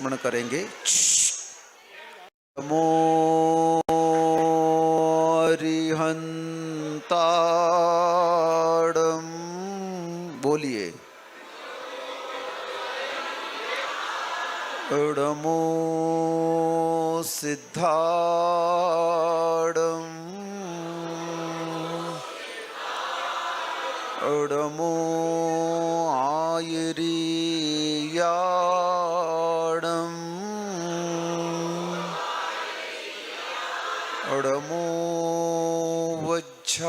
स्मरण करेंगे। नमो अरिहंताड़म, बोलिए। नमो सिद्धाड़म, नमो आयरियाड़म, नमो वज्झायाड़म,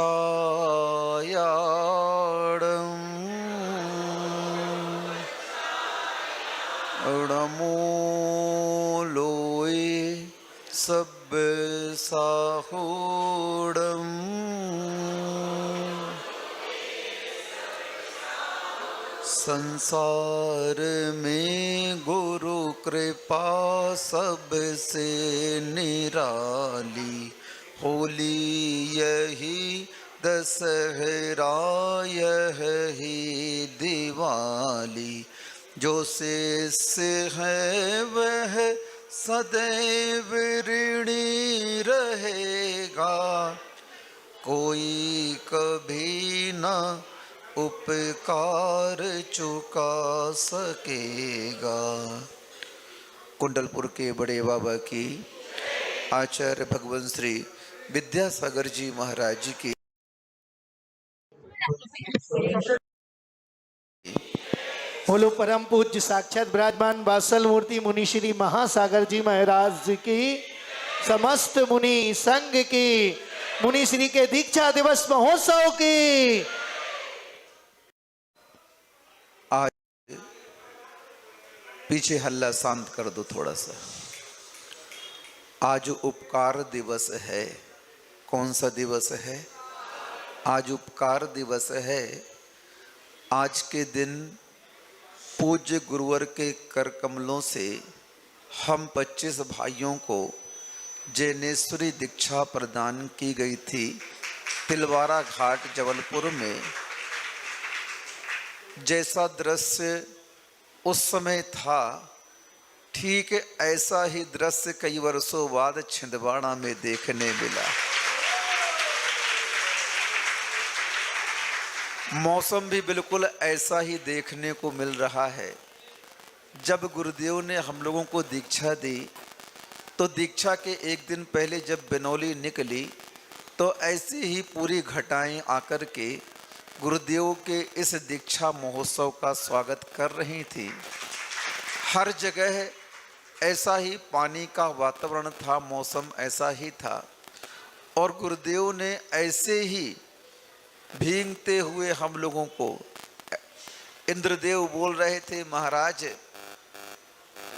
नमो लोए सब साहूड़म, संसार में गुरु कृपा सबसे निराली, होली यही दशहरा यही दिवाली, जो शेष है वह सदैव ऋणी रहेगा, कोई कभी न उपकार चुका सकेगा। कुंडलपुर के बड़े बाबा की, आचार्य भगवान श्री विद्यासागर जी महाराज जी की, बोलो परम पूज्य साक्षात विराजमान बासल मूर्ति मुनि श्री महासागर जी महाराज जी की, समस्त मुनि संघ की, मुनि श्री के दीक्षा दिवस महोत्सव की। आज पीछे हल्ला शांत कर दो थोड़ा सा। आज उपकार दिवस है। कौन सा दिवस है? आज उपकार दिवस है। आज के दिन पूज्य गुरुवर के कर कमलों से हम 25 भाइयों को जैनेश्वरी दीक्षा प्रदान की गई थी। तिलवारा घाट जबलपुर में जैसा दृश्य उस समय था, ठीक ऐसा ही दृश्य कई वर्षों बाद छिंदवाड़ा में देखने मिला। मौसम भी बिल्कुल ऐसा ही देखने को मिल रहा है। जब गुरुदेव ने हम लोगों को दीक्षा दी तो दीक्षा के एक दिन पहले जब बनौली निकली तो ऐसी ही पूरी घटाएं आकर के गुरुदेव के इस दीक्षा महोत्सव का स्वागत कर रही थी। हर जगह ऐसा ही पानी का वातावरण था, मौसम ऐसा ही था और गुरुदेव ने ऐसे ही भीगते हुए हम लोगों को, इंद्रदेव बोल रहे थे, महाराज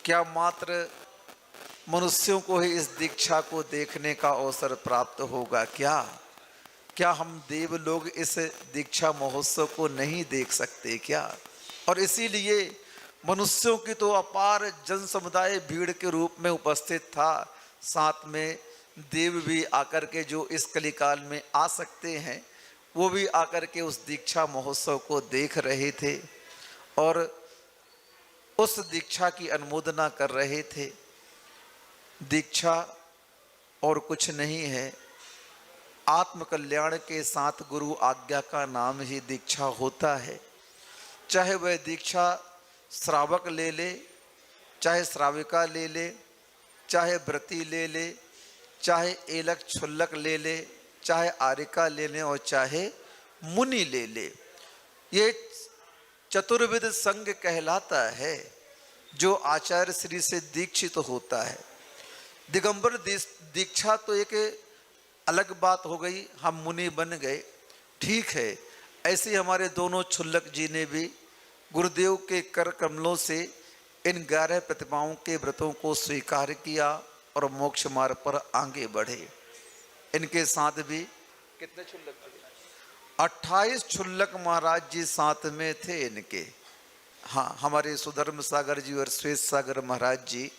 क्या मात्र मनुष्यों को ही इस दीक्षा को देखने का अवसर प्राप्त होगा क्या हम देव लोग इस दीक्षा महोत्सव को नहीं देख सकते क्या? और इसीलिए मनुष्यों की तो अपार जन समुदाय भीड़ के रूप में उपस्थित था, साथ में देव भी आकर के जो इस कलिकाल में आ सकते हैं वो भी आकर के उस दीक्षा महोत्सव को देख रहे थे और उस दीक्षा की अनुमोदना कर रहे थे। दीक्षा और कुछ नहीं है, आत्म कल्याण के साथ गुरु आज्ञा का नाम ही दीक्षा होता है। चाहे वह दीक्षा श्रावक ले ले, चाहे श्राविका ले ले, चाहे व्रती ले ले, चाहे एलक छुल्लक ले ले, चाहे आरिका ले ले और चाहे मुनि ले ले। ये चतुर्विध संघ कहलाता है जो आचार्य श्री से दीक्षित होता है। दिगंबर दीक्षा तो एक अलग बात हो गई, हम मुनि बन गए, ठीक है। ऐसे हमारे दोनों छुल्लक जी ने भी गुरुदेव के कर कमलों से इन 11 प्रतिमाओं के व्रतों को स्वीकार किया और मोक्ष मार्ग पर आगे बढ़े। इनके साथ भी कितने छुल्लक थे? 28 छुल्लक महाराज जी साथ में थे इनके। हाँ, हमारे सुधर्म सागर जी और श्वेत सागर महाराज जी,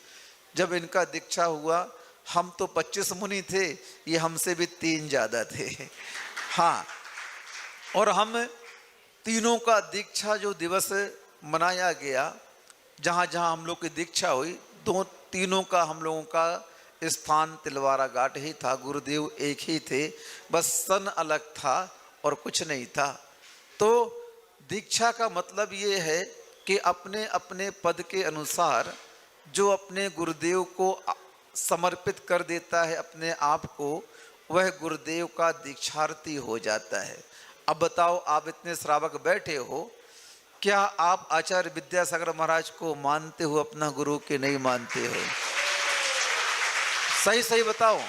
जब इनका दीक्षा हुआ हम तो 25 मुनि थे, ये हमसे भी 3 ज़्यादा थे। हाँ, और हम तीनों का दीक्षा जो दिवस मनाया गया, जहाँ जहाँ हम लोग की दीक्षा हुई, तीनों का हम लोगों का स्थान तिलवारा घाट ही था। गुरुदेव एक ही थे, बस सन अलग था और कुछ नहीं था। तो दीक्षा का मतलब ये है कि अपने अपने पद के अनुसार जो अपने गुरुदेव को समर्पित कर देता है अपने आप को, वह गुरुदेव का दीक्षार्थी हो जाता है। अब बताओ, आप इतने श्रावक बैठे हो, क्या आप आचार्य विद्यासागर महाराज को मानते हो अपना गुरु के नहीं मानते हो? सही सही बताओ,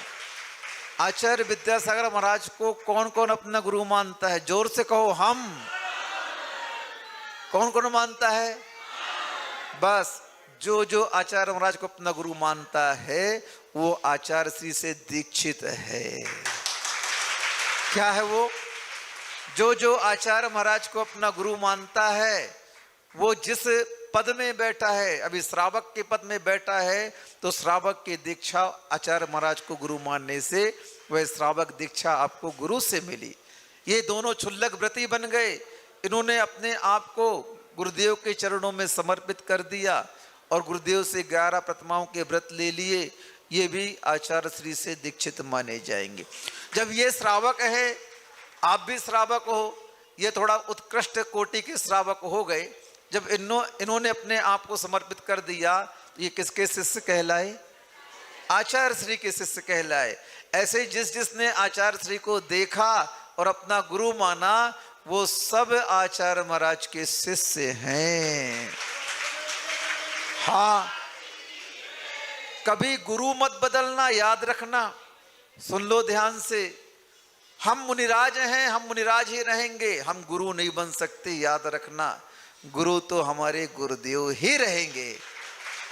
आचार्य विद्यासागर महाराज को कौन कौन अपना गुरु मानता है? जोर से कहो, हम। कौन कौन मानता है? बस जो आचार्य महाराज को अपना गुरु मानता है वो आचार्य श्री से दीक्षित है। क्या है वो? जो आचार्य महाराज को अपना गुरु मानता है वो जिस पद में बैठा है, अभी श्रावक के पद में बैठा है, तो श्रावक की दीक्षा आचार्य महाराज को गुरु मानने से वह श्रावक दीक्षा आपको गुरु से मिली। ये दोनों क्षुल्लक व्रती बन गए। इन्होंने अपने आप को गुरुदेव के चरणों में समर्पित कर दिया और गुरुदेव से 11 प्रतिमाओं के व्रत ले लिए। ये भी आचार्य श्री से दीक्षित माने जाएंगे। जब ये श्रावक है, आप भी श्रावक हो, ये थोड़ा उत्कृष्ट कोटि के श्रावक हो गए। जब इन्होंने अपने आप को समर्पित कर दिया, ये किसके शिष्य कहलाए? आचार्य श्री के शिष्य कहलाए। ऐसे जिसने आचार्य श्री को देखा और अपना गुरु माना, वो सब आचार्य महाराज के शिष्य हैं। हाँ, कभी गुरु मत बदलना, याद रखना। सुन लो ध्यान से, हम मुनिराज हैं, हम मुनिराज ही रहेंगे, हम गुरु नहीं बन सकते। याद रखना, गुरु तो हमारे गुरुदेव ही रहेंगे।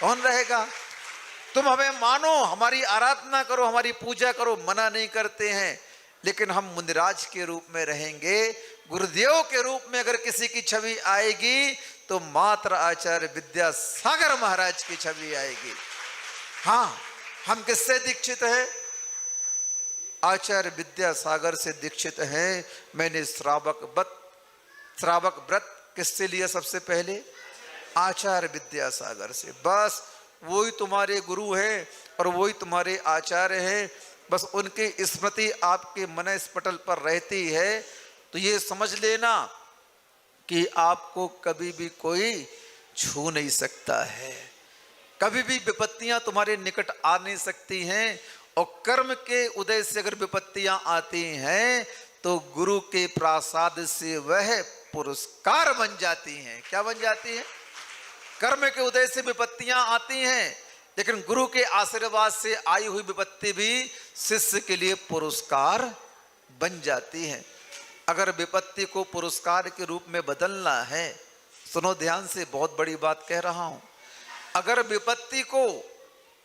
कौन रहेगा? तुम हमें मानो, हमारी आराधना करो, हमारी पूजा करो, मना नहीं करते हैं, लेकिन हम मुनिराज के रूप में रहेंगे। गुरुदेव के रूप में अगर किसी की छवि आएगी तो मात्र आचार्य विद्यासागर महाराज की छवि आएगी। हाँ, हम किससे दीक्षित हैं? आचार्य विद्यासागर से दीक्षित हैं। मैंने श्रावक व्रत किससे लिया? सबसे पहले आचार्य विद्यासागर से। बस वही तुम्हारे गुरु हैं और वही तुम्हारे आचार्य हैं। बस उनकी स्मृति आपके मन स्पटल पर रहती है तो ये समझ लेना कि आपको कभी भी कोई छू नहीं सकता है। कभी भी विपत्तियां तुम्हारे निकट आ नहीं सकती हैं। और कर्म के उदय से अगर विपत्तियां आती हैं तो गुरु के प्रसाद से वह पुरस्कार बन जाती हैं। क्या बन जाती हैं? कर्म के उदय से विपत्तियां आती हैं, लेकिन गुरु के आशीर्वाद से आई हुई विपत्ति भी शिष्य के लिए पुरस्कार बन जाती है। अगर विपत्ति को पुरस्कार के रूप में बदलना है, सुनो ध्यान से, बहुत बड़ी बात कह रहा हूं। अगर विपत्ति को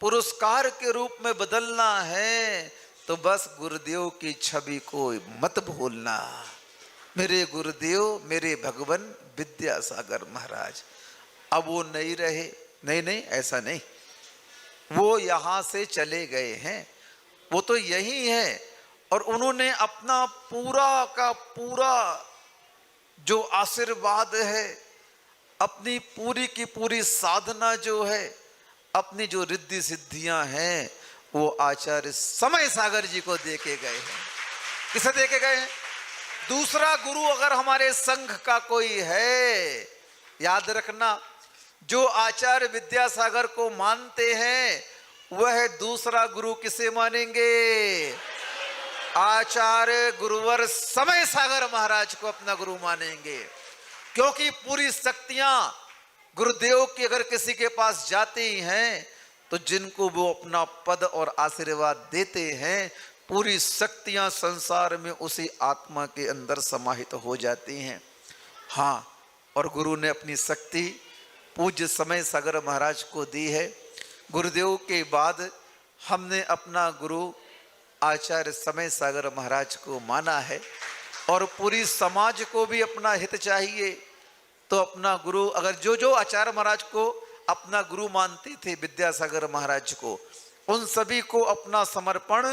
पुरस्कार के रूप में बदलना है तो बस गुरुदेव की छवि को मत भूलना। मेरे गुरुदेव, मेरे भगवान विद्यासागर महाराज, अब वो नहीं रहे। नहीं, ऐसा नहीं, वो यहां से चले गए हैं। वो तो यही है और उन्होंने अपना पूरा का पूरा जो आशीर्वाद है, अपनी पूरी की पूरी साधना जो है, अपनी जो रिद्धि सिद्धियां हैं, वो आचार्य समय सागर जी को देके गए हैं। किसे देके गए हैं? दूसरा गुरु अगर हमारे संघ का कोई है, याद रखना, जो आचार्य विद्यासागर को मानते हैं वह दूसरा गुरु किसे मानेंगे? आचार्य गुरुवर समय सागर महाराज को अपना गुरु मानेंगे। क्योंकि पूरी शक्तियां गुरुदेव की अगर किसी के पास जाती हैं तो जिनको वो अपना पद और आशीर्वाद देते हैं, पूरी शक्तियां संसार में उसी आत्मा के अंदर समाहित हो जाती हैं। हाँ, और गुरु ने अपनी शक्ति पूज्य समय सागर महाराज को दी है। गुरुदेव के बाद हमने अपना गुरु आचार्य समय सागर महाराज को माना है और पूरी समाज को भी अपना हित चाहिए। तो अपना गुरु, अगर जो आचार्य महाराज को अपना गुरु मानते थे विद्यासागर महाराज को, उन सभी को अपना समर्पण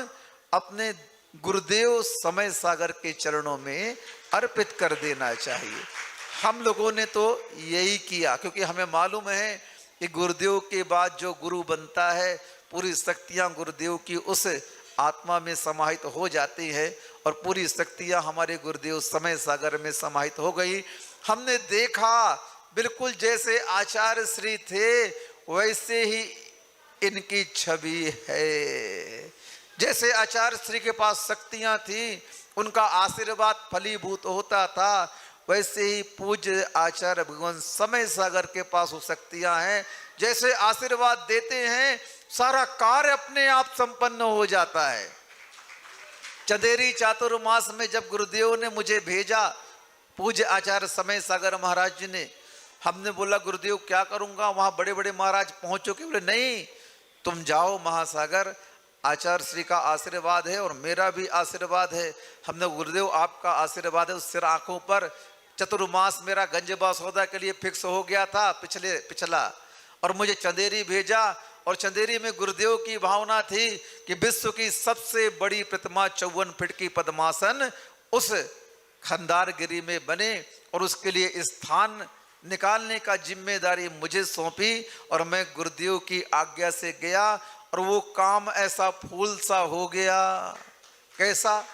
अपने गुरुदेव समय सागर के चरणों में अर्पित कर देना चाहिए। हम लोगों ने तो यही किया, क्योंकि हमें मालूम है कि गुरुदेव के बाद जो गुरु बनता है पूरी शक्तियां गुरुदेव की उस आत्मा में समाहित हो जाती है और पूरी शक्तियां हमारे गुरुदेव समय सागर में समाहित हो गई। हमने देखा बिल्कुल जैसे आचार्य श्री थे वैसे ही इनकी छवि है। जैसे आचार्य श्री के पास शक्तियां थी, उनका आशीर्वाद फलीभूत होता था, वैसे ही पूज्य आचार्य भगवान समय सागर के पास वो शक्तियां हैं। जैसे आशीर्वाद देते हैं सारा कार्य अपने आप संपन्न हो जाता है। चंदेरी चातुर्मास में जब गुरुदेव ने मुझे भेजा, पूज्य आचार्य समय सागर महाराज जी ने, हमने बोला गुरुदेव क्या करूंगा, वहां बड़े बड़े महाराज पहुंच चुके। बोले नहीं, तुम जाओ महासागर, आचार्य श्री का आशीर्वाद है और मेरा भी आशीर्वाद है। हमने गुरुदेव आपका आशीर्वाद है उस सिर आंखों पर। चतुर्मास मेरा गंजबा सौदा के लिए फिक्स हो गया था पिछला, और मुझे चंदेरी भेजा। और चंदेरी में गुरुदेव की भावना थी कि विश्व की सबसे बड़ी प्रतिमा 54 फीट की पद्मासन उस खंडारगिरी में बने, और उसके लिए स्थान निकालने का जिम्मेदारी मुझे सौंपी। और मैं गुरुदेव की आज्ञा से गया और वो काम ऐसा फूल सा हो गया। कैसा?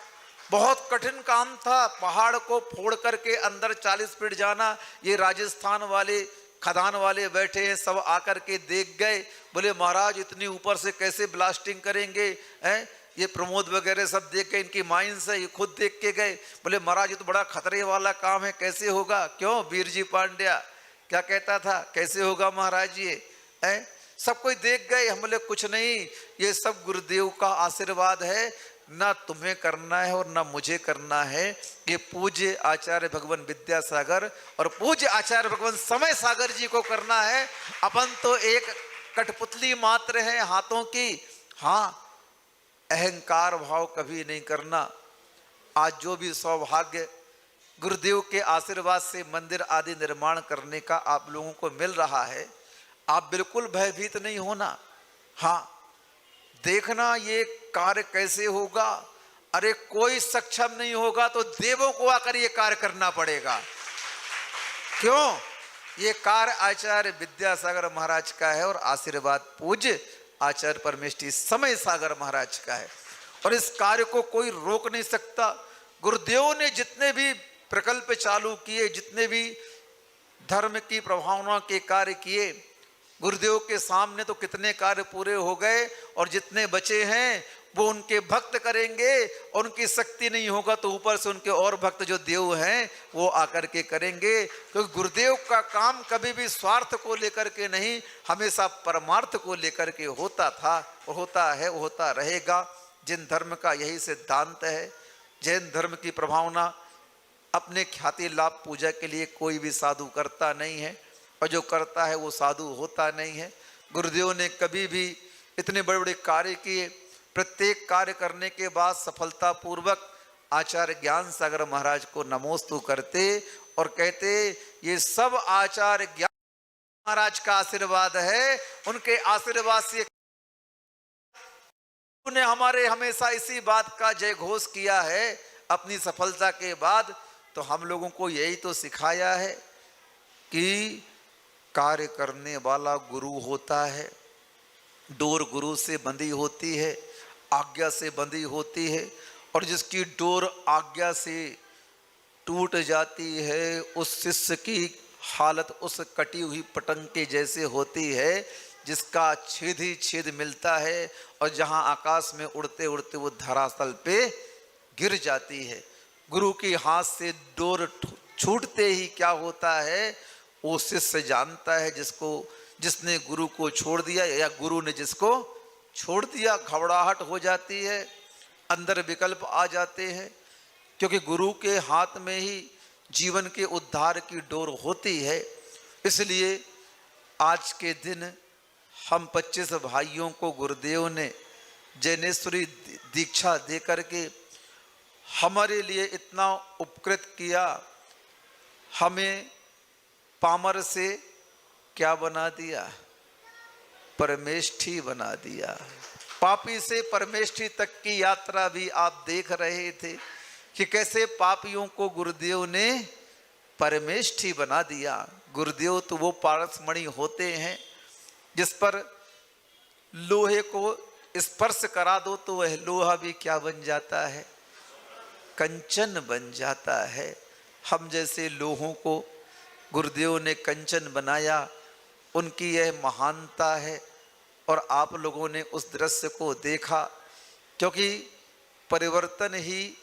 बहुत कठिन काम था। पहाड़ को फोड़ करके अंदर 40 फीट जाना। ये राजस्थान वाले खदान वाले बैठे हैं, सब आकर के देख गए। बोले महाराज इतनी ऊपर से कैसे ब्लास्टिंग करेंगे हैं? ये प्रमोद वगैरह सब देख के, इनकी माइंस है, ये खुद देख के गए। बोले महाराज ये तो बड़ा खतरे वाला काम है, कैसे होगा? क्यों? वीरजी पांड्या क्या कहता था, कैसे होगा महाराज ये हैं? सब कोई देख गए। हम बोले कुछ नहीं, ये सब गुरुदेव का आशीर्वाद है, ना तुम्हें करना है और ना मुझे करना है। ये पूज्य आचार्य भगवान विद्यासागर और पूज्य आचार्य भगवान समय सागर जी को करना है। अपन तो एक कठपुतली मात्र है हाथों की। हाँ, अहंकार भाव कभी नहीं करना। आज जो भी सौभाग्य गुरुदेव के आशीर्वाद से मंदिर आदि निर्माण करने का आप लोगों को मिल रहा है, आप बिल्कुल भयभीत नहीं होना। हाँ, देखना ये कार्य कैसे होगा। अरे कोई सक्षम नहीं होगा तो देवों को आकर ये कार्य करना पड़ेगा। क्यों? ये कार्य आचार्य विद्यासागर महाराज का है और आशीर्वाद पूज्य आचार्य परमेष्ठी समय सागर महाराज का है, और इस कार्य को कोई रोक नहीं सकता। गुरुदेव ने जितने भी प्रकल्प चालू किए, जितने भी धर्म की प्रभावना के कार्य किए, गुरुदेव के सामने तो कितने कार्य पूरे हो गए, और जितने बचे हैं वो उनके भक्त करेंगे। और उनकी शक्ति नहीं होगा तो ऊपर से उनके और भक्त जो देव हैं वो आकर के करेंगे। क्योंकि गुरुदेव का काम कभी भी स्वार्थ को लेकर के नहीं, हमेशा परमार्थ को लेकर के होता था, होता है, होता रहेगा। जैन धर्म का यही सिद्धांत है। जैन धर्म की प्रभावना अपने ख्याति लाभ पूजा के लिए कोई भी साधु करता नहीं है, और जो करता है वो साधु होता नहीं है। गुरुदेव ने कभी भी इतने बड़े बड़े कार्य किए, प्रत्येक कार्य करने के बाद सफलतापूर्वक आचार्य ज्ञान सागर महाराज को नमोस्तु करते और कहते ये सब आचार्य ज्ञान महाराज का आशीर्वाद है। उनके आशीर्वाद से उन्हें हमारे हमेशा इसी बात का जय घोष किया है अपनी सफलता के बाद। तो हम लोगों को यही तो सिखाया है कि कार्य करने वाला गुरु होता है। डोर गुरु से बंधी होती है, आज्ञा से बंधी होती है, और जिसकी डोर आज्ञा से टूट जाती है उस शिष्य की हालत उस कटी हुई पतंग के जैसे होती है, जिसका छेद ही छेद मिलता है और जहां आकाश में उड़ते उड़ते वो धरातल पे गिर जाती है। गुरु के हाथ से डोर छूटते ही क्या होता है वो शिष्य जानता है, जिसने गुरु को छोड़ दिया या गुरु ने जिसको छोड़ दिया। घबराहट हो जाती है, अंदर विकल्प आ जाते हैं, क्योंकि गुरु के हाथ में ही जीवन के उद्धार की डोर होती है। इसलिए आज के दिन हम 25 भाइयों को गुरुदेव ने जैनेश्वरी दीक्षा दे करके हमारे लिए इतना उपकृत किया। हमें पामर से क्या बना दिया? परमेष्ठी बना दिया। पापी से परमेष्ठी तक की यात्रा भी आप देख रहे थे कि कैसे पापियों को गुरुदेव ने परमेष्ठी बना दिया। गुरुदेव तो वो पारसमणि होते हैं जिस पर लोहे को स्पर्श करा दो तो वह लोहा भी क्या बन जाता है, कंचन बन जाता है। हम जैसे लोहों को गुरुदेव ने कंचन बनाया, उनकी यह महानता है। और आप लोगों ने उस दृश्य को देखा, क्योंकि परिवर्तन ही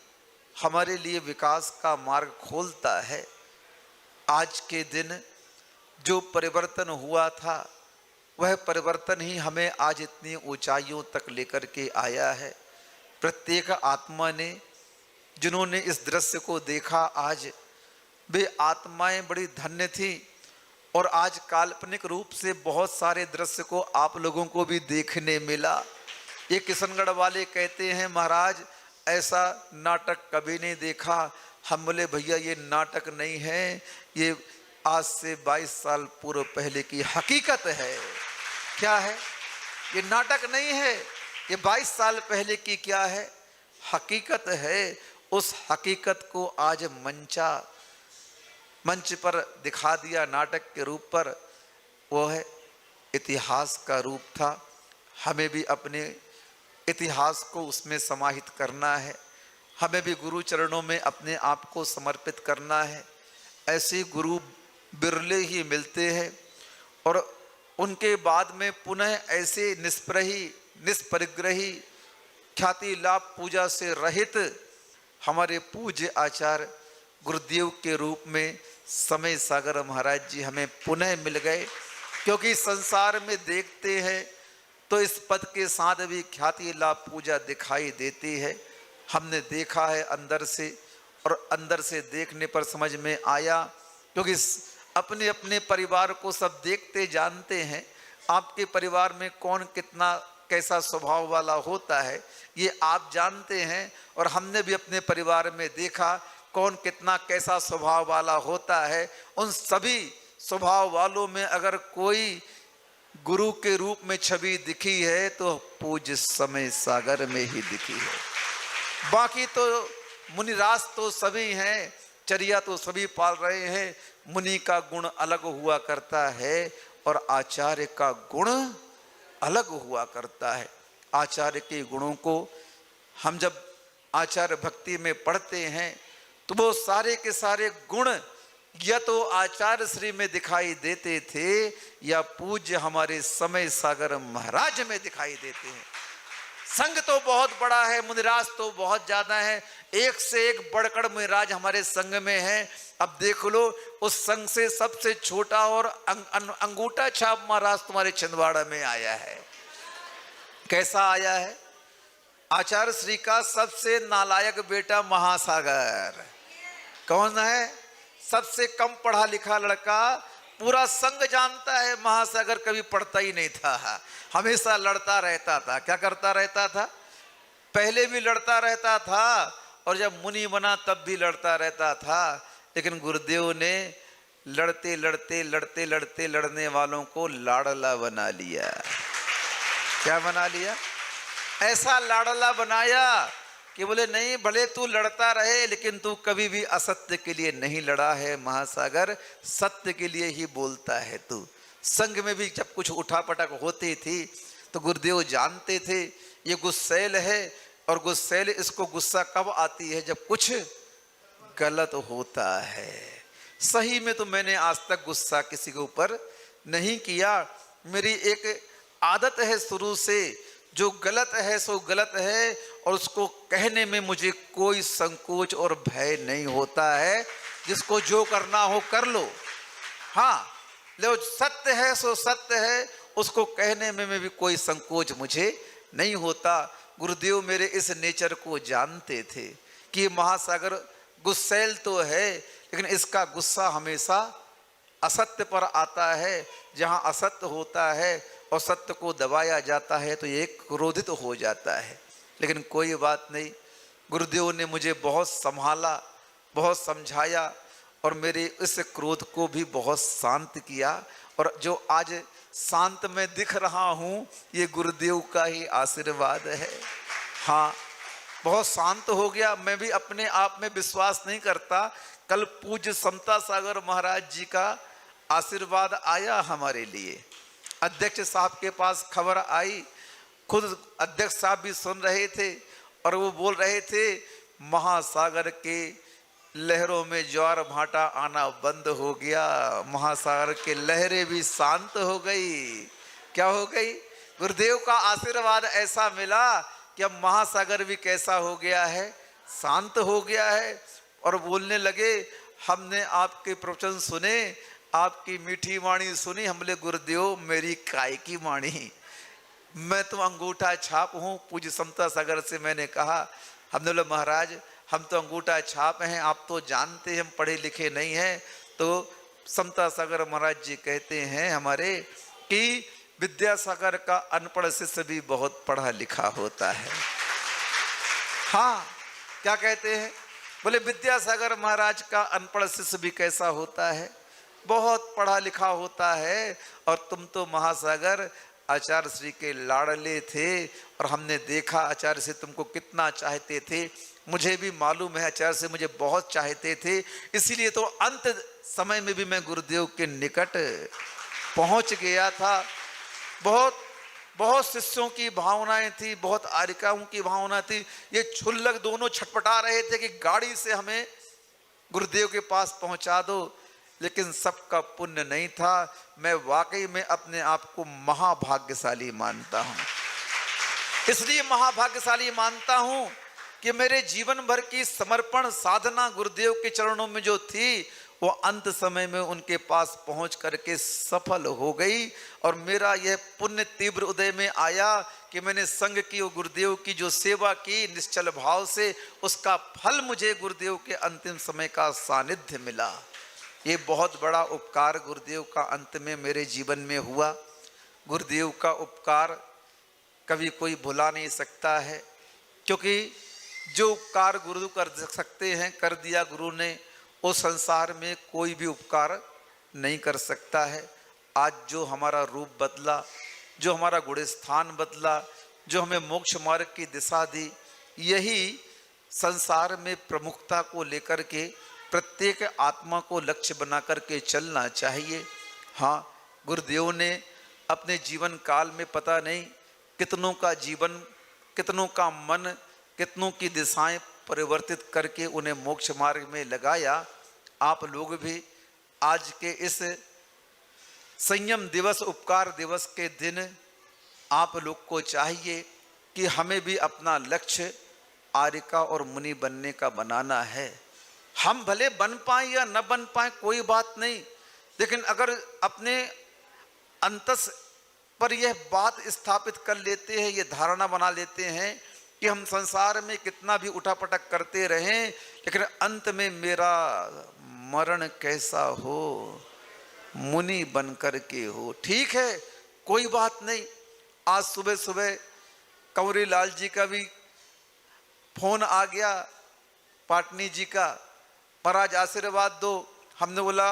हमारे लिए विकास का मार्ग खोलता है। आज के दिन जो परिवर्तन हुआ था, वह परिवर्तन ही हमें आज इतनी ऊंचाइयों तक लेकर के आया है। प्रत्येक आत्मा ने, जिन्होंने इस दृश्य को देखा, आज वे आत्माएं बड़ी धन्य थी। और आज काल्पनिक रूप से बहुत सारे दृश्य को आप लोगों को भी देखने मिला। ये किशनगढ़ वाले कहते हैं, महाराज ऐसा नाटक कभी नहीं देखा। हम बोले भैया ये नाटक नहीं है, ये आज से 22 साल पूर्व पहले की हकीकत है। क्या है? ये नाटक नहीं है, ये 22 साल पहले की क्या है, हकीकत है। उस हकीकत को आज मंच पर दिखा दिया नाटक के रूप पर। वो है इतिहास का रूप था। हमें भी अपने इतिहास को उसमें समाहित करना है। हमें भी गुरु चरणों में अपने आप को समर्पित करना है। ऐसे गुरु बिरले ही मिलते हैं और उनके बाद में पुनः ऐसे निष्परिग्रही ख्याति लाभ पूजा से रहित हमारे पूज्य आचार्य गुरुदेव के रूप में समय सागर महाराज जी हमें पुनः मिल गए। क्योंकि संसार में देखते हैं तो इस पद के साथ भी ख्याति लाभ पूजा दिखाई देती है। हमने देखा है अंदर से, और अंदर से देखने पर समझ में आया, क्योंकि अपने अपने परिवार को सब देखते जानते हैं। आपके परिवार में कौन कितना कैसा स्वभाव वाला होता है ये आप जानते हैं, और हमने भी अपने परिवार में देखा कौन कितना कैसा स्वभाव वाला होता है। उन सभी स्वभाव वालों में अगर कोई गुरु के रूप में छवि दिखी है तो पूज्य समय सागर में ही दिखी है। बाकी तो मुनिराज तो सभी हैं, चर्या तो सभी पाल रहे हैं। मुनि का गुण अलग हुआ करता है और आचार्य का गुण अलग हुआ करता है। आचार्य के गुणों को हम जब आचार्य भक्ति में पढ़ते हैं तो वो सारे के सारे गुण या तो आचार्य श्री में दिखाई देते थे या पूज्य हमारे समय सागर महाराज में दिखाई देते हैं। संघ तो बहुत बड़ा है, मुनिराज तो बहुत ज्यादा है, एक से एक बढ़कर मुनिराज हमारे संघ में है। अब देख लो, उस संघ से सबसे छोटा और अंगूठा छाप महाराज तुम्हारे छिंदवाड़ा में आया है। कैसा आया है? आचार्य श्री का सबसे नालायक बेटा महासागर। कौन है? सबसे कम पढ़ा लिखा लड़का। पूरा संघ जानता है महासागर कभी पढ़ता ही नहीं था, हमेशा लड़ता रहता था। क्या करता रहता था? पहले भी लड़ता रहता था और जब मुनि बना तब भी लड़ता रहता था। लेकिन गुरुदेव ने लड़ते लड़ते लड़ते लड़ते लड़ने वालों को लाडला बना लिया। क्या बना लिया? ऐसा लाडला बनाया कि बोले नहीं, भले तू लड़ता रहे लेकिन तू कभी भी असत्य के लिए नहीं लड़ा है महासागर, सत्य के लिए ही बोलता है तू। संघ में भी जब कुछ उठापटक होती थी तो गुरुदेव जानते थे ये गुस्सैल है, और गुस्सैल इसको गुस्सा कब आती है? जब कुछ गलत होता है। सही में तो मैंने आज तक गुस्सा किसी के ऊपर नहीं किया। मेरी एक आदत है शुरू से, जो गलत है सो गलत है, और उसको कहने में मुझे कोई संकोच और भय नहीं होता है। जिसको जो करना हो कर लो। हाँ, लो सत्य है सो सत्य है, उसको कहने में भी कोई संकोच मुझे नहीं होता। गुरुदेव मेरे इस नेचर को जानते थे कि महासागर गुस्सैल तो है लेकिन इसका गुस्सा हमेशा असत्य पर आता है। जहाँ असत्य होता है और सत्य को दबाया जाता है तो ये क्रोधित हो जाता है। लेकिन कोई बात नहीं, गुरुदेव ने मुझे बहुत संभाला, बहुत समझाया और मेरे इस क्रोध को भी बहुत शांत किया। और जो आज शांत में दिख रहा हूँ ये गुरुदेव का ही आशीर्वाद है। हाँ, बहुत शांत हो गया। मैं भी अपने आप में विश्वास नहीं करता। कल पूज्य समता सागर महाराज जी का आशीर्वाद आया हमारे लिए। अध्यक्ष साहब के पास खबर आई, खुद अध्यक्ष साहब भी सुन रहे थे और वो बोल रहे थे महासागर के लहरों में ज्वार भाटा आना बंद हो गया, महासागर के लहरें भी शांत हो गई। क्या हो गई? गुरुदेव का आशीर्वाद ऐसा मिला कि अब महासागर भी कैसा हो गया है, शांत हो गया है। और बोलने लगे, हमने आपके प्रवचन सुने, आपकी मीठी वाणी सुनी, हम बोले गुरुदेव मेरी काय की वाणी, मैं तो अंगूठा छाप हूँ। पूज्य समता सागर से मैंने कहा, हमने बोला महाराज हम तो अंगूठा छाप हैं, आप तो जानते हैं हम पढ़े लिखे नहीं हैं। तो समता सागर महाराज जी कहते हैं हमारे कि विद्यासागर का अनपढ़ शिष्य भी बहुत पढ़ा लिखा होता है। हाँ, क्या कहते हैं? बोले विद्यासागर महाराज का अनपढ़ शिष्य भी कैसा होता है, बहुत पढ़ा लिखा होता है। और तुम तो महासागर आचार्य श्री के लाडले थे और हमने देखा आचार्य से तुमको कितना चाहते थे। मुझे भी मालूम है आचार्य से मुझे बहुत चाहते थे, इसीलिए तो अंत समय में भी मैं गुरुदेव के निकट पहुंच गया था। बहुत बहुत शिष्यों की भावनाएं थी, बहुत आरिकाओं की भावना थी। ये छुल्लक दोनों छटपटा रहे थे कि गाड़ी से हमें गुरुदेव के पास पहुंचा दो, लेकिन सबका पुण्य नहीं था। मैं वाकई में अपने आप को महाभाग्यशाली मानता हूं। इसलिए महाभाग्यशाली मानता हूं कि मेरे जीवन भर की समर्पण साधना गुरुदेव के चरणों में जो थी वो अंत समय में उनके पास पहुंच करके सफल हो गई। और मेरा यह पुण्य तीव्र उदय में आया कि मैंने संग की और गुरुदेव की जो सेवा की निश्चल भाव से, उसका फल मुझे गुरुदेव के अंतिम समय का सानिध्य मिला। ये बहुत बड़ा उपकार गुरुदेव का अंत में मेरे जीवन में हुआ। गुरुदेव का उपकार कभी कोई भुला नहीं सकता है, क्योंकि जो उपकार गुरु कर सकते हैं कर दिया गुरु ने, उस संसार में कोई भी उपकार नहीं कर सकता है। आज जो हमारा रूप बदला, जो हमारा गुणस्थान बदला, जो हमें मोक्ष मार्ग की दिशा दी, यही संसार में प्रमुखता को लेकर के प्रत्येक आत्मा को लक्ष्य बना करके चलना चाहिए। हाँ, गुरुदेव ने अपने जीवन काल में पता नहीं कितनों का जीवन, कितनों का मन, कितनों की दिशाएं परिवर्तित करके उन्हें मोक्ष मार्ग में लगाया। आप लोग भी आज के इस संयम दिवस, उपकार दिवस के दिन आप लोग को चाहिए कि हमें भी अपना लक्ष्य आर्यिका और मुनि बनने का बनाना है। हम भले बन पाए या न बन पाए कोई बात नहीं, लेकिन अगर अपने अंतस पर यह बात स्थापित कर लेते हैं, ये धारणा बना लेते हैं कि हम संसार में कितना भी उठापटक करते रहें, लेकिन अंत में मेरा मरण कैसा हो, मुनि बन करके हो। ठीक है, कोई बात नहीं। आज सुबह सुबह कंवरी लाल जी का भी फोन आ गया, पाटनी जी का, महाराज आशीर्वाद दो। हमने बोला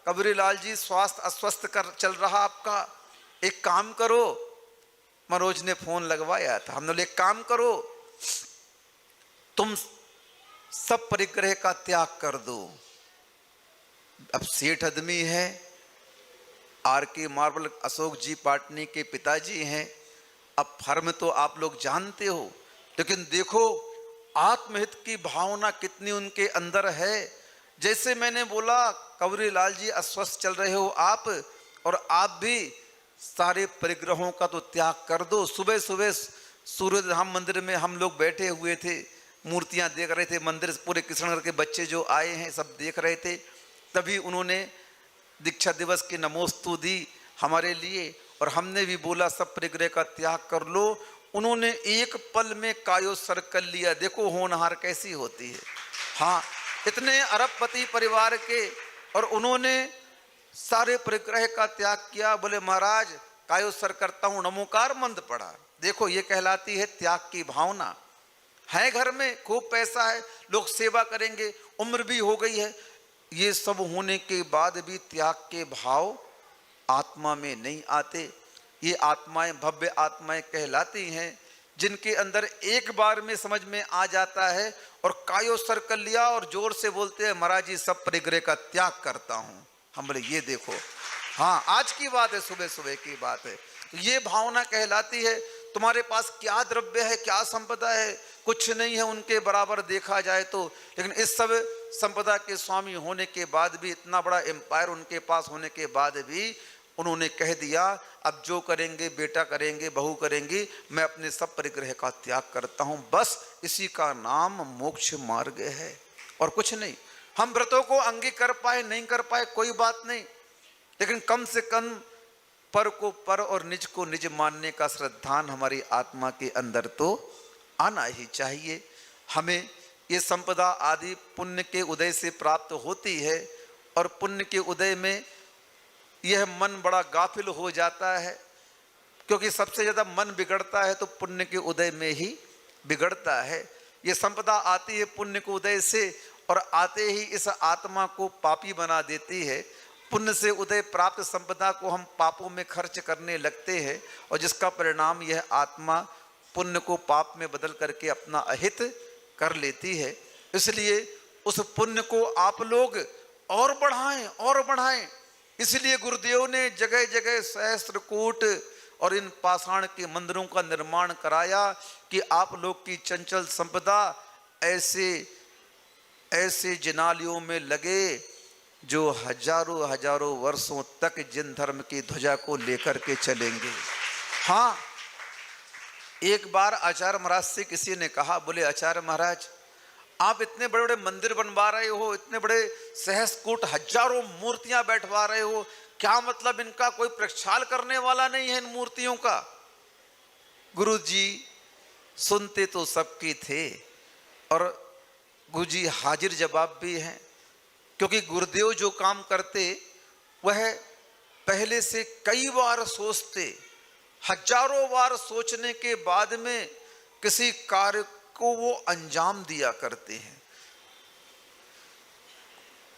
कंवरी लाल जी स्वास्थ्य अस्वस्थ कर चल रहा आपका, एक काम करो। मनोज ने फोन लगवाया था, हमने बोले एक काम करो, तुम सब परिग्रह का त्याग कर दो। अब सेठ आदमी है, आर के मार्बल अशोक जी पाटनी के पिताजी हैं। अब फर्म तो आप लोग जानते हो, लेकिन देखो आत्महित की भावना कितनी उनके अंदर है। जैसे मैंने बोला कंवरी लाल जी अस्वस्थ चल रहे हो आप, और आप भी सारे परिग्रहों का तो त्याग कर दो। सुबह सुबह सूर्य धाम मंदिर में हम लोग बैठे हुए थे, मूर्तियां देख रहे थे, मंदिर पूरे कृष्णनगर के बच्चे जो आए हैं सब देख रहे थे। तभी उन्होंने दीक्षा दिवस की नमोस्तु दी हमारे लिए, और हमने भी बोला सब परिग्रह का त्याग कर लो। उन्होंने एक पल में कायोत्सर्ग कर लिया। देखो होनहार कैसी होती है। हाँ, इतने अरबपति परिवार के, और उन्होंने सारे परिग्रह का त्याग किया। बोले महाराज कायोत्सर्ग करता हूँ, नमोकार मंद पड़ा। देखो ये कहलाती है त्याग की भावना। है घर में खूब पैसा है, लोग सेवा करेंगे, उम्र भी हो गई है, ये सब होने के बाद भी त्याग के भाव आत्मा में नहीं आते। ये आत्माएं भव्य आत्माएं कहलाती हैं, जिनके अंदर एक बार में समझ में आ जाता है और कायोत्सर्ग कर लिया और जोर से बोलते हैं महाराज जी सब परिग्रह का त्याग करता हूं। हम बोले ये देखो हाँ, आज की बात है, सुबह सुबह की बात है। ये भावना कहलाती है। तुम्हारे पास क्या द्रव्य है, क्या संपदा है, कुछ नहीं है उनके बराबर देखा जाए तो। लेकिन इस सब संपदा के स्वामी होने के बाद भी, इतना बड़ा एम्पायर उनके पास होने के बाद भी उन्होंने कह दिया, अब जो करेंगे बेटा करेंगे, बहू करेंगी, मैं अपने सब परिग्रह का त्याग करता हूं। बस इसी का नाम मोक्ष मार्ग है और कुछ नहीं। हम व्रतों को अंगी कर पाए नहीं कर पाए कोई बात नहीं, लेकिन कम से कम पर को पर और निज को निज मानने का श्रद्धान हमारी आत्मा के अंदर तो आना ही चाहिए। हमें ये संपदा आदि पुण्य के उदय से प्राप्त होती है और पुण्य के उदय में यह मन बड़ा गाफिल हो जाता है, क्योंकि सबसे ज़्यादा मन बिगड़ता है तो पुण्य के उदय में ही बिगड़ता है। ये संपदा आती है पुण्य के उदय से और आते ही इस आत्मा को पापी बना देती है। पुण्य से उदय प्राप्त संपदा को हम पापों में खर्च करने लगते हैं और जिसका परिणाम यह आत्मा पुण्य को पाप में बदल करके अपना अहित कर लेती है। इसलिए उस पुण्य को आप लोग और बढ़ाएं और बढ़ाएं। इसलिए गुरुदेव ने जगह जगह सहस्त्रकूट और इन पाषाण के मंदिरों का निर्माण कराया कि आप लोग की चंचल संपदा ऐसे ऐसे जिनालियों में लगे जो हजारों हजारों वर्षों तक जिन धर्म की ध्वजा को लेकर के चलेंगे। हाँ, एक बार आचार्य महाराज से किसी ने कहा, बोले आचार्य महाराज आप इतने बड़े बड़े मंदिर बनवा रहे हो, इतने बड़े सहस्त्रकूट हजारों मूर्तियां बैठवा रहे हो, क्या मतलब इनका कोई प्रक्षाल करने वाला नहीं है इन मूर्तियों का? गुरु जी सुनते तो सबकी थे और गुरु जी हाजिर जवाब भी हैं, क्योंकि गुरुदेव जो काम करते वह पहले से कई बार सोचते, हजारों बार सोचने के बाद में किसी कार्य को वो अंजाम दिया करते हैं।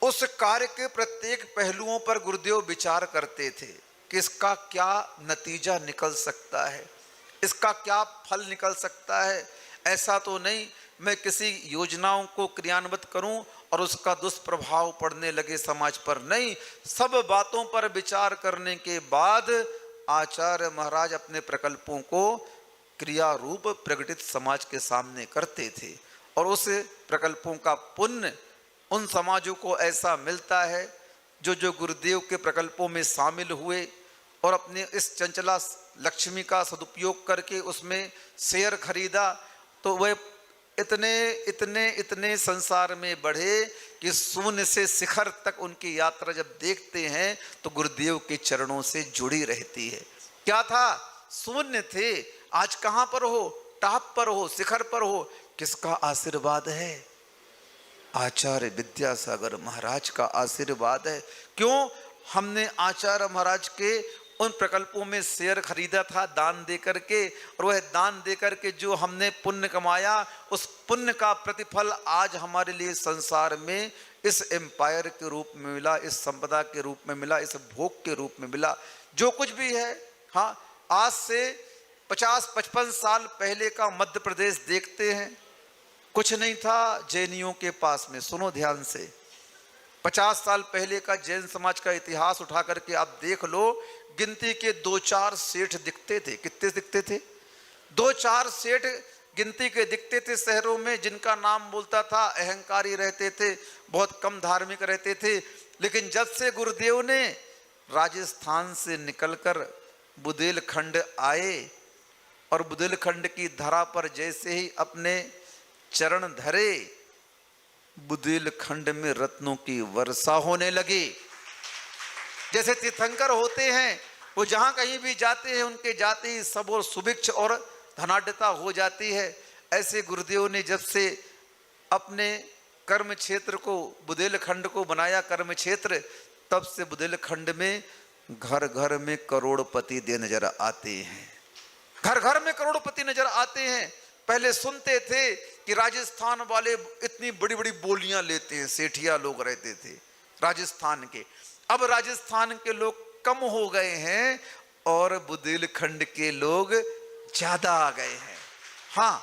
उस कार्य के प्रत्येक पहलुओं पर गुरुदेव विचार करते थे कि इसका क्या नतीजा निकल सकता है, इसका क्या फल निकल सकता है। ऐसा तो नहीं मैं किसी योजनाओं को क्रियान्वित करूं और उसका दुष्प्रभाव पड़ने लगे समाज पर, नहीं। सब बातों पर विचार करने के बाद आचार्य महाराज अपने प्रकल्पों को क्रिया रूप प्रकटित समाज के सामने करते थे और उस प्रकल्पों का पुण्य उन समाजों को ऐसा मिलता है जो जो गुरुदेव के प्रकल्पों में शामिल हुए और अपने इस चंचला लक्ष्मी का सदुपयोग करके उसमें शेयर खरीदा, तो वह इतने इतने इतने संसार में बढ़े कि शून्य से शिखर तक उनकी यात्रा जब देखते हैं तो गुरुदेव के चरणों से जुड़ी रहती है। क्या था? शून्य थे, आज कहां पर हो? टॉप पर हो, शिखर पर हो। किसका आशीर्वाद है? आचार्य विद्यासागर महाराज का आशीर्वाद है। क्यों? हमने आचार्य महाराज के उन प्रकल्पों में शेयर खरीदा था दान दे करके, और वह दान दे करके जो हमने पुण्य कमाया, उस पुण्य का प्रतिफल आज हमारे लिए संसार में इस एम्पायर के रूप में मिला, इस संपदा के रूप में मिला, इस भोग के रूप में मिला। जो कुछ भी है, हाँ, आज से 50-55 साल पहले का मध्य प्रदेश देखते हैं, कुछ नहीं था जैनियों के पास में। सुनो ध्यान से, 50 साल पहले का जैन समाज का इतिहास उठा करके आप देख लो, गिनती के 2-4 सेठ दिखते थे। कितने दिखते थे? 2-4 सेठ गिनती के दिखते थे शहरों में, जिनका नाम बोलता था, अहंकारी रहते थे, बहुत कम धार्मिक रहते थे। लेकिन जब से गुरुदेव ने राजस्थान से निकलकर बुंदेलखंड आए और बुंदेलखंड की धरा पर जैसे ही अपने चरण धरे, बुंदेलखंड में रत्नों की वर्षा होने लगी। जैसे तीर्थंकर होते हैं, वो जहां कहीं भी जाते हैं उनके जाते ही सब और सुभिक्ष और धनाढ्यता हो जाती है। ऐसे गुरुदेव ने जब से अपने कर्म क्षेत्र को, बुंदेलखंड को बनाया कर्म क्षेत्र, तब से बुंदेलखंड में घर घर में करोड़पति दे नजर आते हैं। घर घर में करोड़पति नजर आते हैं। पहले सुनते थे कि राजस्थान वाले इतनी बड़ी बड़ी बोलियां लेते हैं, सेठिया लोग रहते थे राजस्थान के। अब राजस्थान के लोग कम हो गए हैं और बुंदेलखंड के लोग ज्यादा आ गए हैं। हाँ,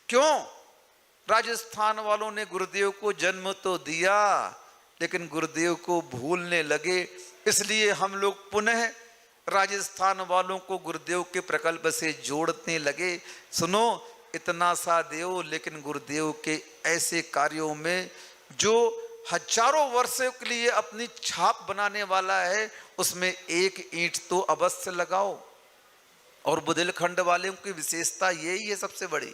क्यों? राजस्थान वालों ने गुरुदेव को जन्म तो दिया, लेकिन गुरुदेव को भूलने लगे। इसलिए हम लोग पुनः राजस्थान वालों को गुरुदेव के प्रकल्प से जोड़ने लगे। सुनो, इतना सा देव, लेकिन गुरुदेव के ऐसे कार्यों में जो हजारों वर्षों के लिए अपनी छाप बनाने वाला है, उसमें एक ईंट तो अवश्य लगाओ। और बुंदेलखंड वाले की विशेषता यही है सबसे बड़ी।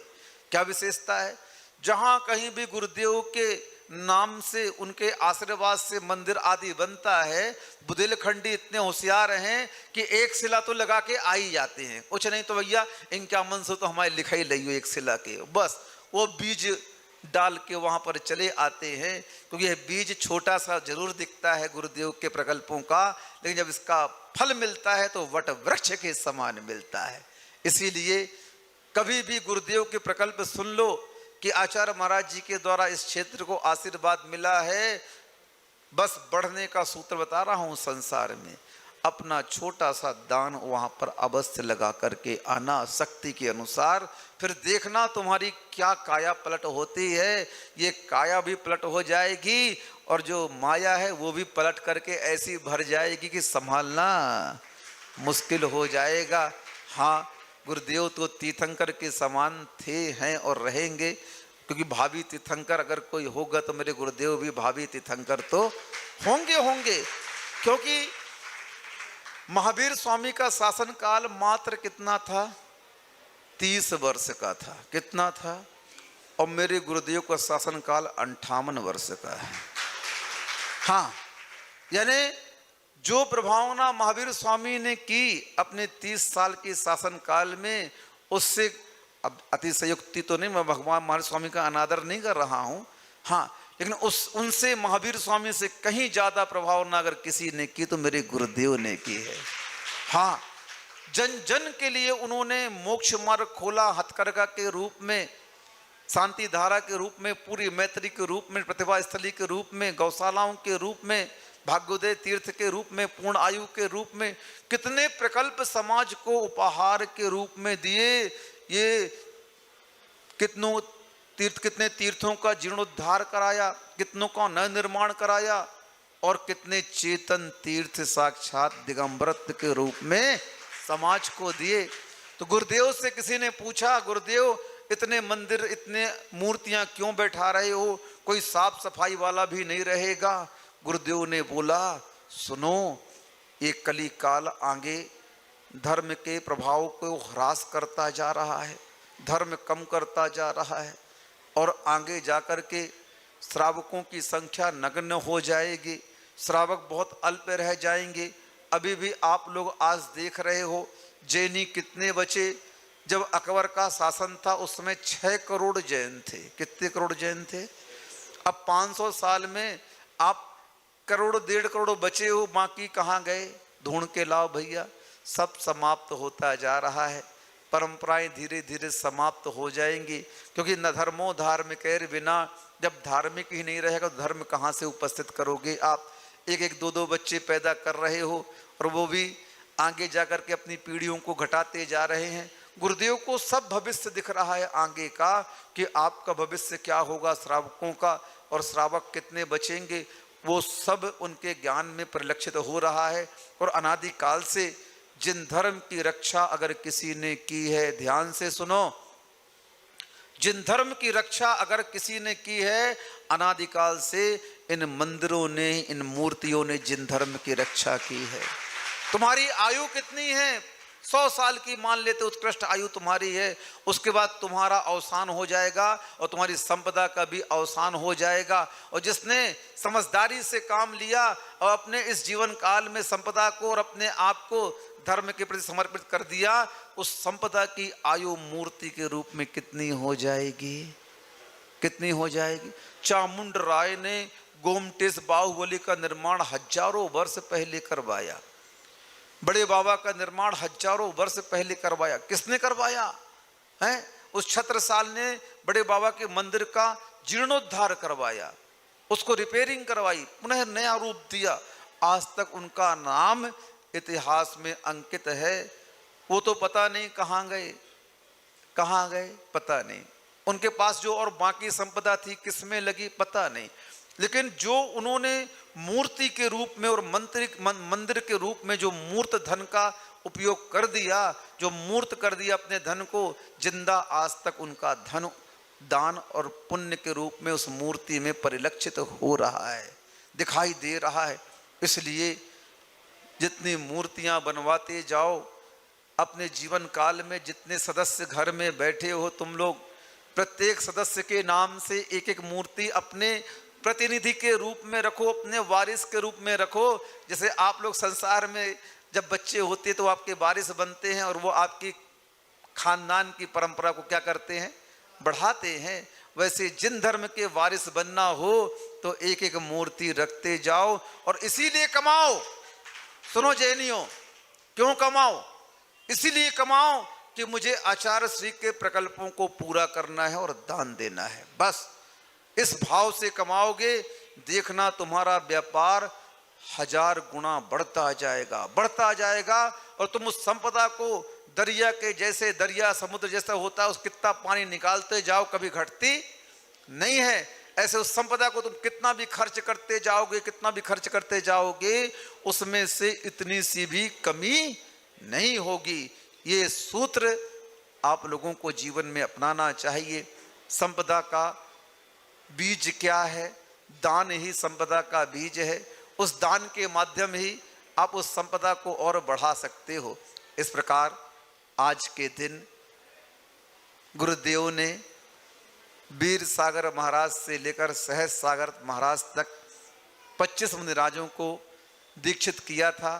क्या विशेषता है? जहां कहीं भी गुरुदेव के नाम से, उनके आशीर्वाद से मंदिर आदि बनता है, बुंदेलखंडी इतने होशियार हैं कि एक शिला तो लगा के आ ही जाते हैं। कुछ नहीं तो भैया इनका मन से तो हमारे लिखाई लियो एक शिला के, बस वो बीज डाल के वहां पर चले आते हैं। क्योंकि यह बीज छोटा सा जरूर दिखता है गुरुदेव के प्रकल्पों का, लेकिन जब इसका फल मिलता है तो वट वृक्ष के समान मिलता है। इसीलिए कभी भी गुरुदेव के प्रकल्प सुन लो कि आचार्य महाराज जी के द्वारा इस क्षेत्र को आशीर्वाद मिला है, बस बढ़ने का सूत्र बता रहा हूं संसार में, अपना छोटा सा दान वहां पर अवश्य लगा करके आना शक्ति के अनुसार। फिर देखना तुम्हारी क्या काया पलट होती है। ये काया भी पलट हो जाएगी और जो माया है वो भी पलट करके ऐसी भर जाएगी कि संभालना मुश्किल हो जाएगा। हाँ, गुरुदेव तो तीर्थंकर के समान थे, हैं और रहेंगे, क्योंकि भावी तीर्थंकर अगर कोई होगा तो मेरे गुरुदेव भी भावी तीर्थंकर तो होंगे। क्योंकि महावीर स्वामी का शासन काल मात्र कितना था? 30 वर्ष का था। कितना था? और मेरे गुरुदेव का शासन काल 58 वर्ष का है। हाँ, यानी जो प्रभावना महावीर स्वामी ने की अपने 30 साल के शासन काल में, उससे, अब अतिशयोक्ति तो नहीं, मैं भगवान महावीर स्वामी का अनादर नहीं कर रहा हूं, हाँ, लेकिन उनसे महावीर स्वामी से कहीं ज्यादा प्रभावना अगर किसी ने की तो मेरे गुरुदेव ने की है। हाँ, जन जन के लिए उन्होंने मोक्ष मार्ग खोला, हथकरघा के रूप में, शांति धारा के रूप में, पूरी मैत्री के रूप में, प्रतिभा स्थली के रूप में, गौशालाओं के रूप में, भाग्योदय तीर्थ के रूप में, पूर्ण आयु के रूप में, कितने प्रकल्प समाज को उपहार के रूप में दिए। ये कितने तीर्थों का जीर्णोद्धार कराया, कितनों का नव निर्माण कराया, और कितने चेतन तीर्थ साक्षात दिगंबरत्व के रूप में समाज को दिए। तो गुरुदेव से किसी ने पूछा, गुरुदेव इतने मंदिर, इतने मूर्तियां क्यों बैठा रहे हो? कोई साफ सफाई वाला भी नहीं रहेगा? गुरुदेव ने बोला, सुनो, ये कली काल आगे धर्म के प्रभाव को ह्रास करता जा रहा है, धर्म कम करता जा रहा है, और आगे जाकर के श्रावकों की संख्या नगण्य हो जाएगी, श्रावक बहुत अल्प रह जाएंगे। अभी भी आप लोग आज देख रहे हो जैनी कितने बचे। जब अकबर का शासन था उस समय 6 करोड़ जैन थे। कितने करोड़ जैन थे? अब 500 साल में आप करोड़ 1.5 करोड़ बचे हो, बाकी कहाँ गए? ढूंढ के लाओ भैया। सब समाप्त होता जा रहा है, परंपराएं धीरे धीरे समाप्त हो जाएंगी, क्योंकि न धर्मो धार्मिक बिना, जब धार्मिक ही नहीं रहेगा तो धर्म कहाँ से उपस्थित करोगे आप? एक एक 2-2 बच्चे पैदा कर रहे हो और वो भी आगे जाकर के अपनी पीढ़ियों को घटाते जा रहे हैं। गुरुदेव को सब भविष्य दिख रहा है आगे का, कि आपका भविष्य क्या होगा, श्रावकों का, और श्रावक कितने बचेंगे, वो सब उनके ज्ञान में परिलक्षित हो रहा है। और अनादिकाल से जिन धर्म की रक्षा अगर किसी ने की है, ध्यान से सुनो, जिन धर्म की रक्षा अगर किसी ने की है, अनादिकाल से इन मंदिरों ने, इन मूर्तियों ने जिन धर्म की रक्षा की है। तुम्हारी आयु कितनी है? 100 साल की मान लेते उत्कृष्ट आयु तुम्हारी है, उसके बाद तुम्हारा अवसान हो जाएगा और तुम्हारी संपदा का भी अवसान हो जाएगा। और जिसने समझदारी से काम लिया और अपने इस जीवन काल में संपदा को और अपने आप को धर्म के प्रति समर्पित कर दिया, उस संपदा की आयु मूर्ति के रूप में कितनी हो जाएगी? कितनी हो जाएगी? चामुंड राय ने गोमटेश बाहुबली का निर्माण हजारों वर्ष पहले करवाया। बड़े बाबा का निर्माण हजारों वर्ष पहले करवाया। किसने करवाया है? उस छत्रसाल ने बड़े बाबा के मंदिर का जीर्णोद्धार करवाया, उसको रिपेयरिंग करवाई, पुनः नया रूप दिया। आज तक उनका नाम इतिहास में अंकित है। वो तो पता नहीं कहाँ गए, कहाँ गए पता नहीं। उनके पास जो और बाकी संपदा थी किस में लगी पता नहीं। लेकिन जो उन्होंने मूर्ति के रूप में और मंदिर के रूप में जो मूर्त धन का उपयोग कर दिया, जो मूर्त कर दिया अपने धन को, जिंदा आज तक उनका धन दान और पुण्य के रूप में उस मूर्ति में परिलक्षित हो रहा है, दिखाई दे रहा है। इसलिए जितनी मूर्तियां बनवाते जाओ, अपने जीवन काल में जितने सदस्य घर में बैठे हो तुम लोग, प्रत्येक सदस्य के नाम से एक एक मूर्ति अपने प्रतिनिधि के रूप में रखो, अपने वारिस के रूप में रखो। जैसे आप लोग संसार में जब बच्चे होते तो आपके वारिस बनते हैं और वो आपकी खानदान की परंपरा को क्या करते हैं, बढ़ाते हैं। वैसे जिन धर्म के वारिस बनना हो तो एक एक मूर्ति रखते जाओ और इसीलिए कमाओ। सुनो जैनियों, क्यों कमाओ? इसीलिए कमाओ कि मुझे आचार्य श्री के प्रकल्पों को पूरा करना है और दान देना है। बस इस भाव से कमाओगे, देखना तुम्हारा व्यापार 1000 गुना बढ़ता जाएगा और तुम उस संपदा को दरिया के जैसे, दरिया समुद्र जैसा होता है, उस कितना पानी निकालते जाओ कभी घटती नहीं है। ऐसे उस संपदा को तुम कितना भी खर्च करते जाओगे उसमें से इतनी सी भी कमी नहीं होगी। ये सूत्र आप लोगों को जीवन में अपनाना चाहिए। संपदा का बीज क्या है? दान ही संपदा का बीज है। उस दान के माध्यम ही आप उस संपदा को और बढ़ा सकते हो। इस प्रकार आज के दिन गुरुदेव ने वीर सागर महाराज से लेकर सहज सागर महाराज तक 25 मुनिराजों को दीक्षित किया था।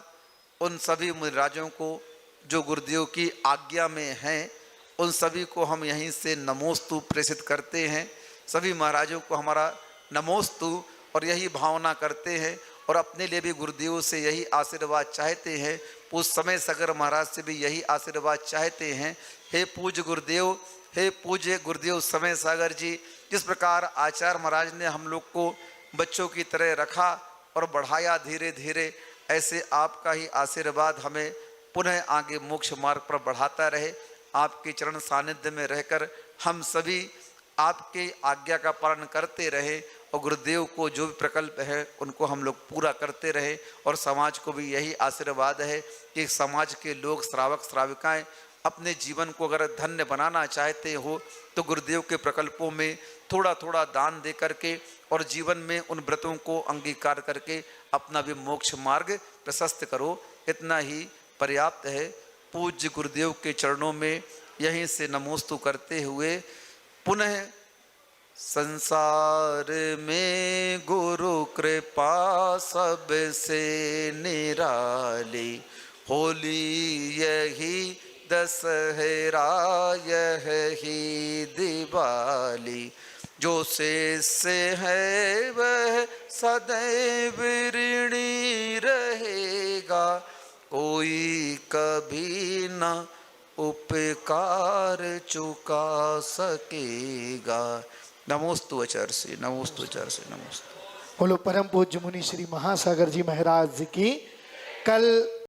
उन सभी मुनिराजों को जो गुरुदेव की आज्ञा में हैं, उन सभी को हम यहीं से नमोस्तु प्रेषित करते हैं। सभी महाराजों को हमारा नमोस्तु और यही भावना करते हैं और अपने लिए भी गुरुदेव से यही आशीर्वाद चाहते हैं। पूज्य समय सागर महाराज से भी यही आशीर्वाद चाहते हैं। हे पूज्य गुरुदेव, हे पूज्य गुरुदेव समय सागर जी, जिस प्रकार आचार्य महाराज ने हम लोग को बच्चों की तरह रखा और बढ़ाया धीरे धीरे, ऐसे आपका ही आशीर्वाद हमें पुनः आगे मोक्ष मार्ग पर बढ़ाता रहे। आपके चरण सानिध्य में रहकर हम सभी आपके आज्ञा का पालन करते रहे और गुरुदेव को जो भी प्रकल्प है उनको हम लोग पूरा करते रहे। और समाज को भी यही आशीर्वाद है कि समाज के लोग, श्रावक श्राविकाएं अपने जीवन को अगर धन्य बनाना चाहते हो तो गुरुदेव के प्रकल्पों में थोड़ा थोड़ा दान दे करके और जीवन में उन व्रतों को अंगीकार करके अपना भी मोक्ष मार्ग प्रशस्त करो। इतना ही पर्याप्त है। पूज्य गुरुदेव के चरणों में यहीं से नमोस्तु करते हुए पुनः संसार में गुरु कृपा सबसे निराली, होली यही दशहरा यही दिवाली, जो शेष है वह सदैव ऋणी रहेगा, कोई कभी न उपकार चुका सकेगा। नमोस्तु आचार्य श्री, नमोस्तु आचार्य श्री, नमोस्तु। बोलो परम पूज्य मुनि श्री महासागर जी महाराज की। कल